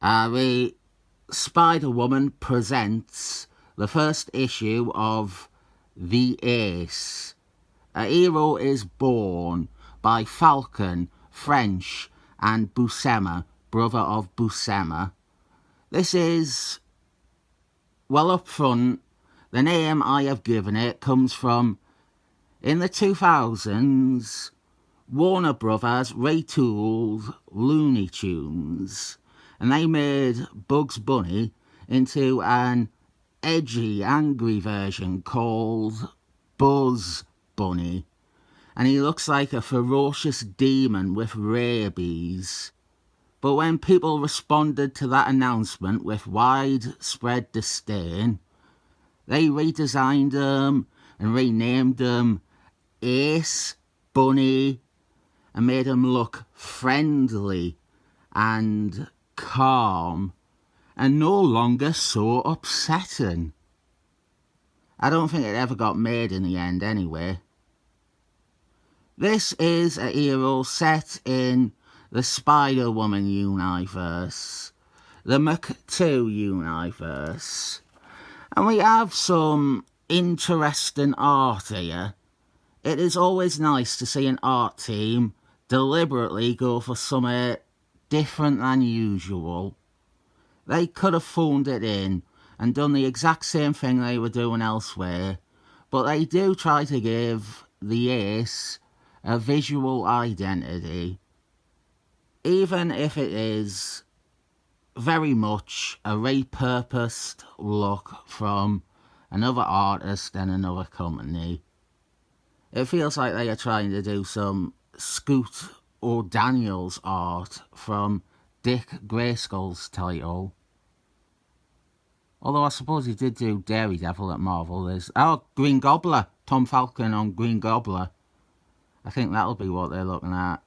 The Spider-Woman presents the first issue of The Ace. A hero is born by Falcon, French, and Buscema, brother of Buscema. This is, well, up front, the name I have given it comes from, in the 2000s, Warner Brothers retooled Looney Tunes, and they made Bugs Bunny into an edgy, angry version called Buzz Bunny, and he looks like a ferocious demon with rabies. But when people responded to that announcement with widespread disdain, they redesigned them and renamed them Ace Bunny and made him look friendly and calm and no longer so upsetting. I don't think it ever got made in the end anyway. This is a hero set in the Spider-Woman universe, the Mc2 universe, and we have some interesting art here. It is always nice to see an art team deliberately go for something different than usual. They could have phoned it in and done the exact same thing they were doing elsewhere, but they do try to give the Ace a visual identity, even if it is very much a repurposed look from another artist and another company. It feels like they are trying to do some Scoot O'Daniel's art from Dick Grayskull's title. Although I suppose he did do Daredevil at Marvel. There's Green Gobbler, Tom Falcon on Green Gobbler. I think that'll be what they're looking at.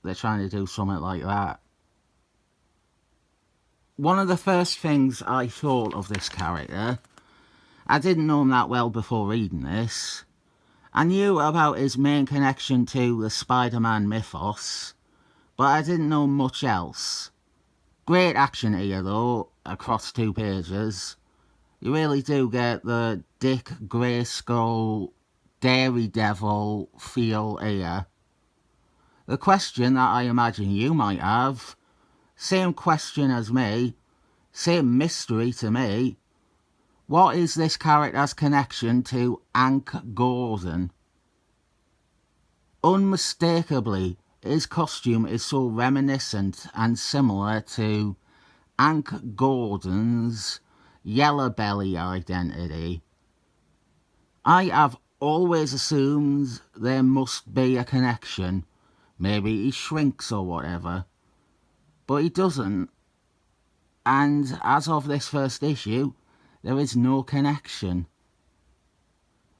They're trying to do something like that. One of the first things I thought of this character, I didn't know him that well before reading this. I knew about his main connection to the Spider-Man mythos, but I didn't know much else. Great action here though, across 2 pages. You really do get the Dick Grayskull, Daredevil feel here. The question that I imagine you might have, same question as me, same mystery to me. What is this character's connection to Hank Gordon? Unmistakably, his costume is so reminiscent and similar to Hank Gordon's Yellow Belly identity. I have always assumed there must be a connection. Maybe he shrinks or whatever. But he doesn't. And as of this first issue, there is no connection.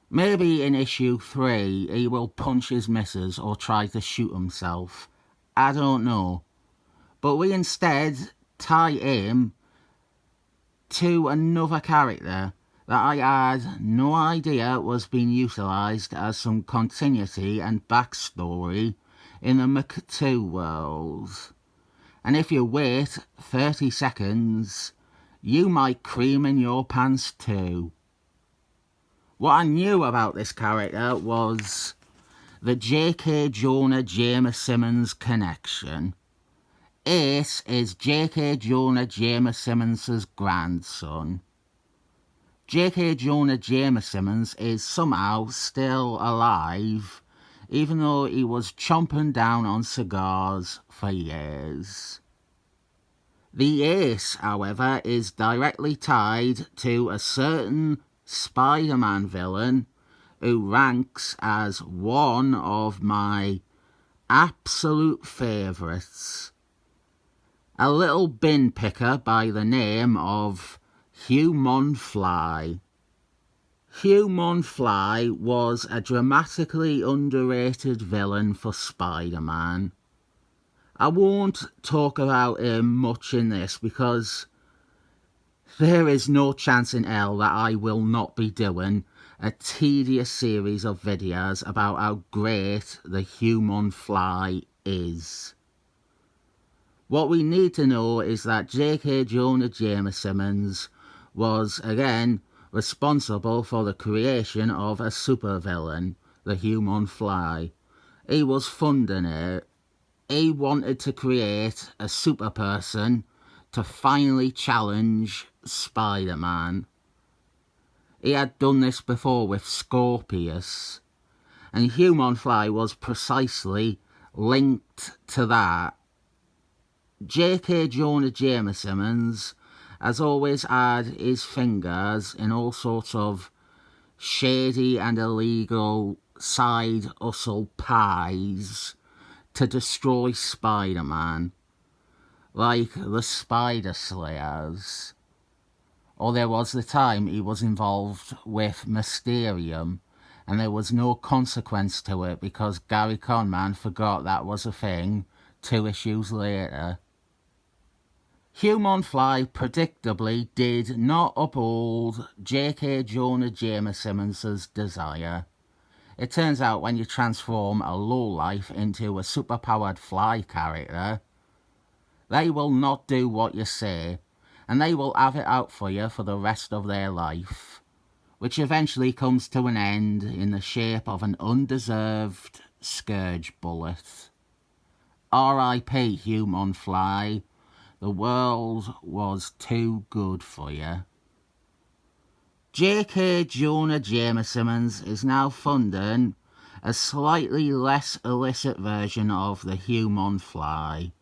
Maybe in issue 3 he will punch his missus or try to shoot himself. I don't know. But we instead tie him to another character that I had no idea was being utilised as some continuity and backstory in the Mc2 world. And if you wait 30 seconds, you might cream in your pants too. What I knew about this character was the J.K. Jonah Jameis Simmons connection. Ace is J.K. Jonah Jameis Simmons' grandson. J.K. Jonah Jameis Simmons is somehow still alive, even though he was chomping down on cigars for years. The Ace, however, is directly tied to a certain Spider-Man villain who ranks as one of my absolute favourites. A little bin picker by the name of Human Fly. Human Fly was a dramatically underrated villain for Spider-Man. I won't talk about him much in this because there is no chance in hell that I will not be doing a tedious series of videos about how great the Human Fly is. What we need to know is that J.K. Jonah Jameson was, again, responsible for the creation of a supervillain, the Human Fly. He was funding it. He wanted to create a super person to finally challenge Spider-Man. He had done this before with Scorpius, and Human Fly was precisely linked to that. J.K. Jonah Jameson has always had his fingers in all sorts of shady and illegal side hustle pies to destroy Spider-Man, like the Spider Slayers. Or there was the time he was involved with Mysterium, and there was no consequence to it because Gary Conman forgot that was a thing 2 issues later. Human Fly predictably did not uphold J.K. Jonah Jameson's desire. It turns out when you transform a lowlife into a superpowered fly character, they will not do what you say, and they will have it out for you for the rest of their life, which eventually comes to an end in the shape of an undeserved scourge bullet. R.I.P. Human Fly. The world was too good for you. J.K. Jonah Jameson is now funding a slightly less illicit version of the Human Fly.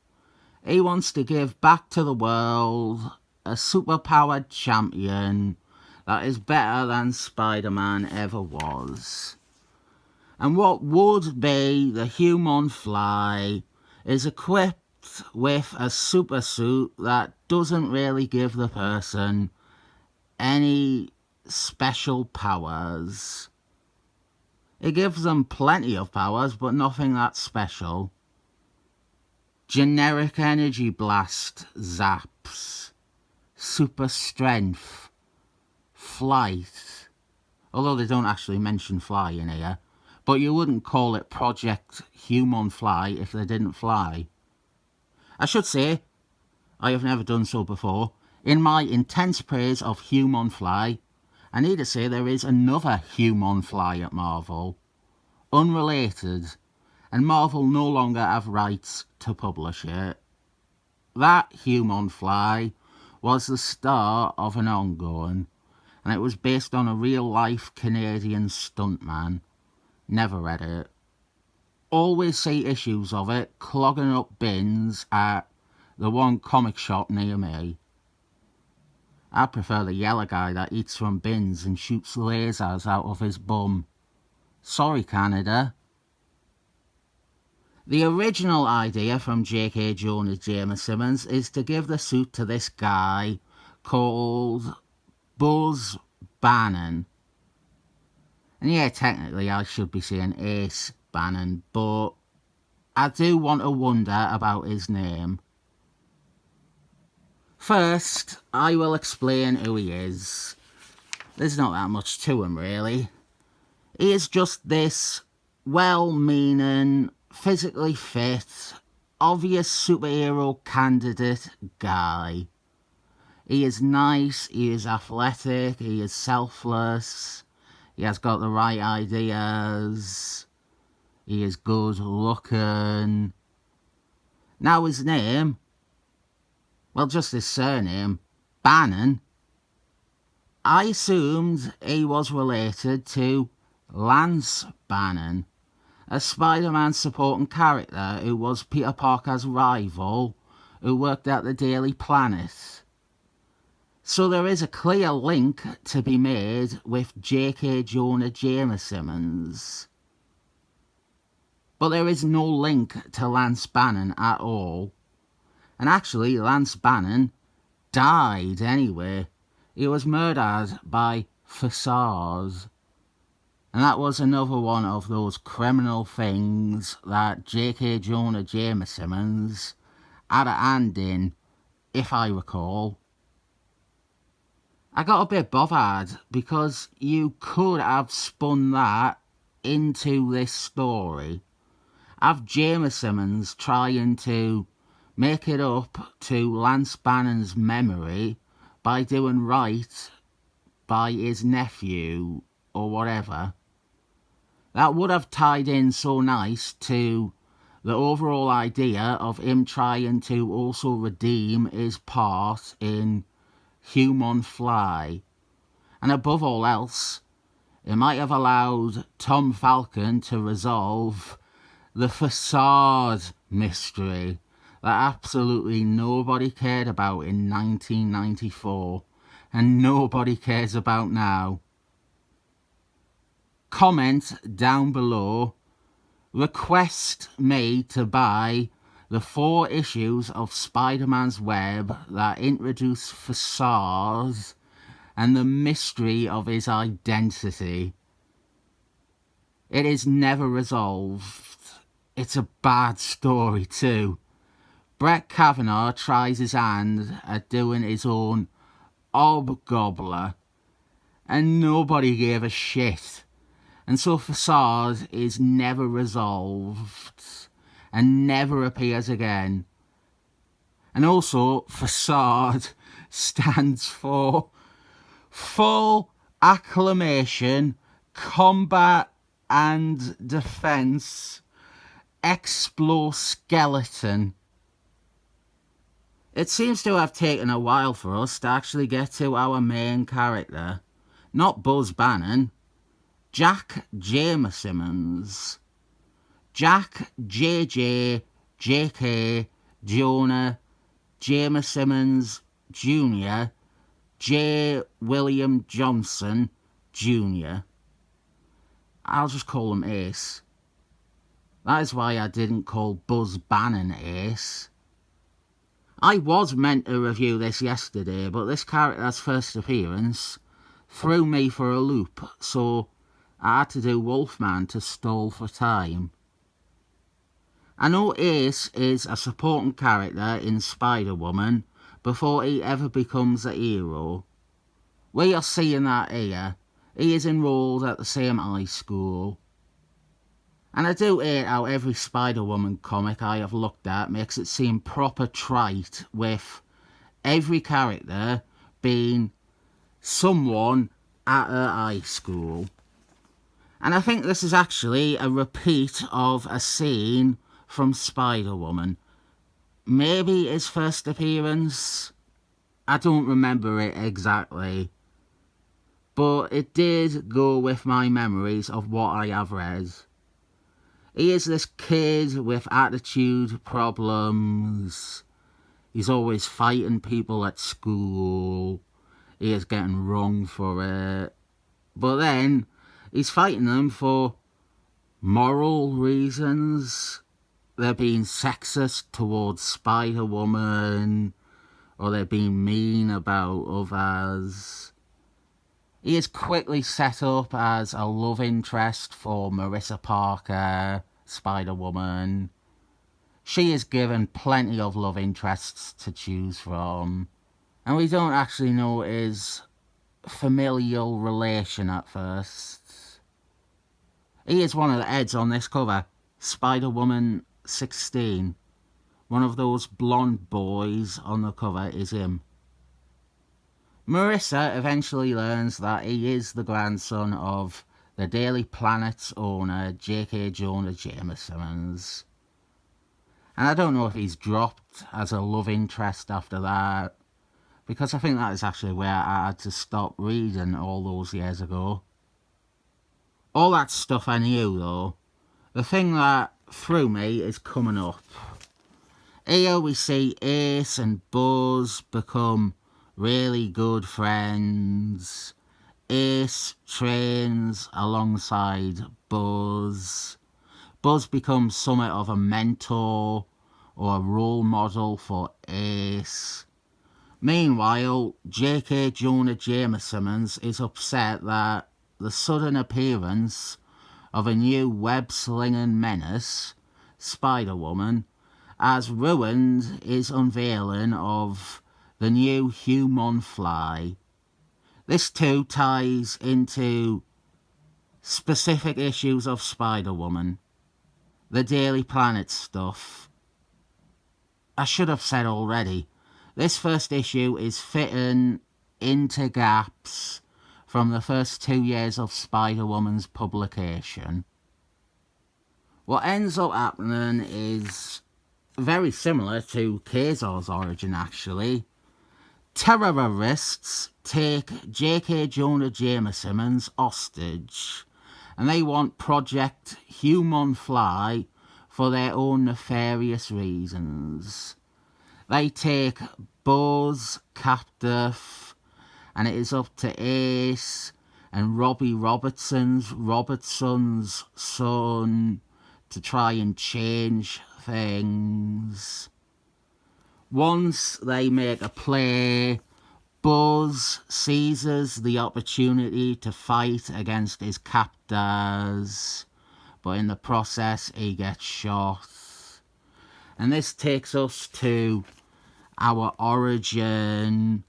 He wants to give back to the world a superpowered champion that is better than Spider-Man ever was. And what would be the Human Fly is equipped with a super suit that doesn't really give the person any special powers. It gives them plenty of powers, but nothing that special. Generic energy blast zaps, super strength, flight, although they don't actually mention fly in here, but you wouldn't call it Project Human Fly if they didn't fly. I should say, I have never done so before, in my intense praise of Human Fly, I need to say there is another Human Fly at Marvel, unrelated, and Marvel no longer have rights to publish it. That Human Fly was the start of an ongoing, and it was based on a real-life Canadian stuntman. Never read it. Always see issues of it clogging up bins at the one comic shop near me. I prefer the yellow guy that eats from bins and shoots lasers out of his bum. Sorry, Canada. The original idea from J.K. Jonah Jameson is to give the suit to this guy called Buzz Bannon. And yeah, technically I should be saying Ace Bannon, but I do want to wonder about his name. First, I will explain who he is. There's not that much to him, really. He is just this well-meaning, physically fit, obvious superhero candidate guy. He is nice, he is athletic, he is selfless, he has got the right ideas, he is good looking. Now his name, well, just his surname, Bannon, I assumed he was related to Lance Bannon, a Spider-Man supporting character who was Peter Parker's rival, who worked at the Daily Planet. So there is a clear link to be made with J.K. Jonah Jameson. But there is no link to Lance Bannon at all. And actually, Lance Bannon died anyway. He was murdered by Facade. And that was another one of those criminal things that J.K. Jonah Jameson had a hand in, if I recall. I got a bit bothered because you could have spun that into this story. Have Jamesons trying to make it up to Lance Bannon's memory by doing right by his nephew or whatever. That would have tied in so nice to the overall idea of him trying to also redeem his part in Human Fly. And above all else, it might have allowed Tom Falcon to resolve the facade mystery that absolutely nobody cared about in 1994 and nobody cares about now. Comment down below, request me to buy the 4 issues of Spider-Man's Web that introduce Facade and the mystery of his identity. It is never resolved. It's a bad story too. Brett Kavanaugh tries his hand at doing his own Hobgobbler, and nobody gave a shit. And so Facade is never resolved and never appears again. And also, Facade stands for Full Acclamation, Combat and Defense, Exploskeleton. It seems to have taken a while for us to actually get to our main character. Not Buzz Bannon, Jack Simmons. Jack JJ JK Jonah Simmons Jr. J. William Johnson Jr. I'll just call him Ace. That is why I didn't call Buzz Bannon Ace. I was meant to review this yesterday, but this character's first appearance threw me for a loop, so I had to do Wolfman to stall for time. I know Ace is a supporting character in Spider-Woman before he ever becomes a hero. We are seeing that here. He is enrolled at the same high school. And I do hate how every Spider-Woman comic I have looked at makes it seem proper trite, with every character being someone at her high school. And I think this is actually a repeat of a scene from Spider-Woman. Maybe his first appearance? I don't remember it exactly. But it did go with my memories of what I have read. He is this kid with attitude problems. He's always fighting people at school. He is getting wrong for it. But then, he's fighting them for moral reasons. They're being sexist towards Spider-Woman, or they're being mean about others. He is quickly set up as a love interest for Marissa Parker, Spider-Woman. She is given plenty of love interests to choose from, and we don't actually know his familial relation at first. He is one of the heads on this cover, Spider-Woman 16. One of those blonde boys on the cover is him. Marissa eventually learns that he is the grandson of the Daily Planet's owner, J.K. Jonah Simmons. And I don't know if he's dropped as a love interest after that, because I think that is actually where I had to stop reading all those years ago. All that stuff I knew, though. The thing that threw me is coming up. Here we see Ace and Buzz become really good friends. Ace trains alongside Buzz. Buzz becomes somewhat of a mentor or a role model for Ace. Meanwhile, J.K. Jonah Simmons is upset that the sudden appearance of a new web-slinging menace, Spider-Woman, has ruined his unveiling of the new Human Fly. This too ties into specific issues of Spider-Woman, the Daily Planet stuff. I should have said already, this first issue is fitting into gaps from the first 2 years of Spider-Woman's publication. What ends up happening is very similar to Kazor's origin, actually. Terrorists take J.K. Jonah Jameson hostage, and they want Project Human Fly for their own nefarious reasons. They take Buzz captive, and it is up to Ace and Robbie Robertson's son to try and change things. Once they make a play, Buzz seizes the opportunity to fight against his captors, but in the process he gets shot. And this takes us to our origin.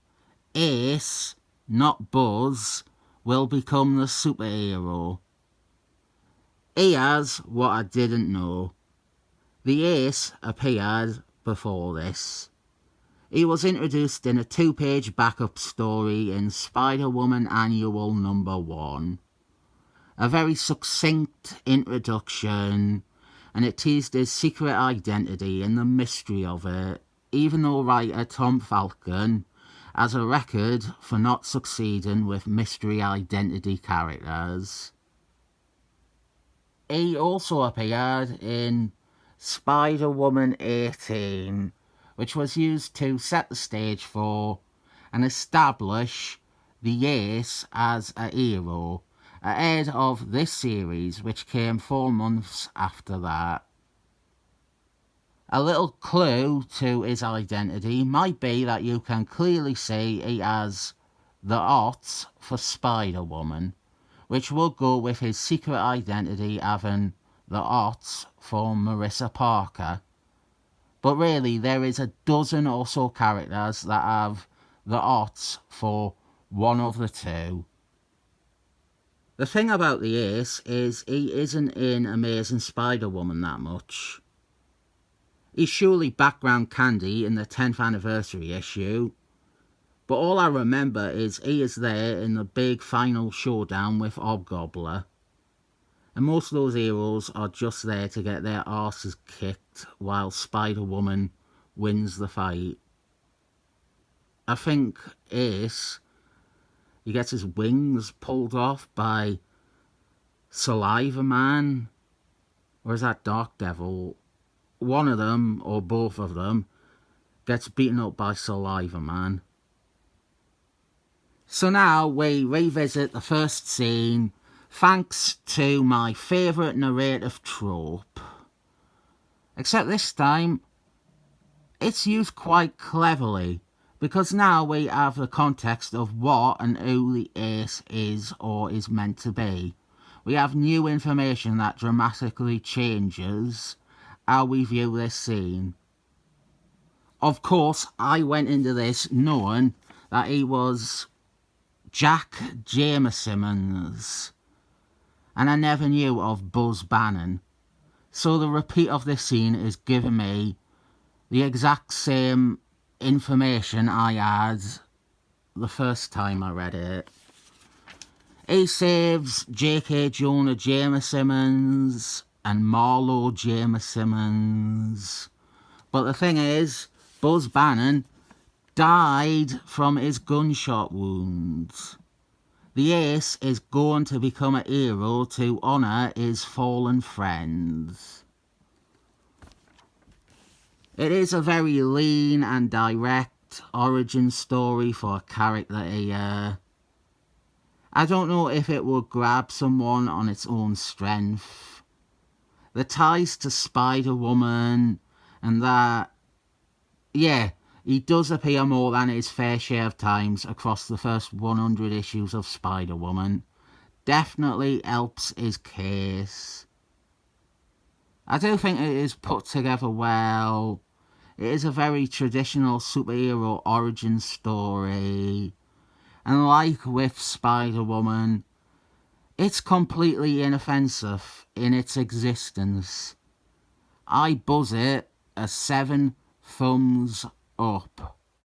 Ace, not Buzz, will become the superhero. Here's what I didn't know. The Ace appeared before this. He was introduced in a 2-page backup story in Spider-Woman Annual number 1. A very succinct introduction, and it teased his secret identity and the mystery of it, even though writer Tom Falcon has a record for not succeeding with mystery identity characters. He also appeared in Spider-Woman 18, which was used to set the stage for and establish the Ace as a hero, ahead of this series, which came 4 months after that. A little clue to his identity might be that you can clearly see he has the Ots for Spider-Woman, which will go with his secret identity having the Ots for Marissa Parker. But really, there is a dozen or so characters that have the Ots for one of the two. The thing about the Ace is he isn't in Amazing Spider-Woman that much. He's surely background candy in the 10th anniversary issue, but all I remember is he is there in the big final showdown with Hobgoblin. And most of those heroes are just there to get their arses kicked while Spider-Woman wins the fight. I think Ace, he gets his wings pulled off by Saliva Man, or is that Dark Devil? One of them, or both of them, gets beaten up by Saliva Man. So now we revisit the first scene, thanks to my favourite narrative trope. Except this time, it's used quite cleverly, because now we have the context of what and who the Ace is or is meant to be. We have new information that dramatically changes how we view this scene. Of course, I went into this knowing that he was Jack Jameson's, and I never knew of Buzz Bannon. So the repeat of this scene is giving me the exact same information I had the first time I read it. He saves J.K. Jonah Jameson and Marlo Jameson. But the thing is, Buzz Bannon died from his gunshot wounds. The Ace is going to become a hero to honour his fallen friends. It is a very lean and direct origin story for a character here. I don't know if it would grab someone on its own strength. The ties to Spider-Woman and that, yeah, he does appear more than his fair share of times across the first 100 issues of Spider-Woman. Definitely helps his case. I do think it is put together well. It is a very traditional superhero origin story. And like with Spider-Woman, it's completely inoffensive in its existence. I buzz it a 7 thumbs up.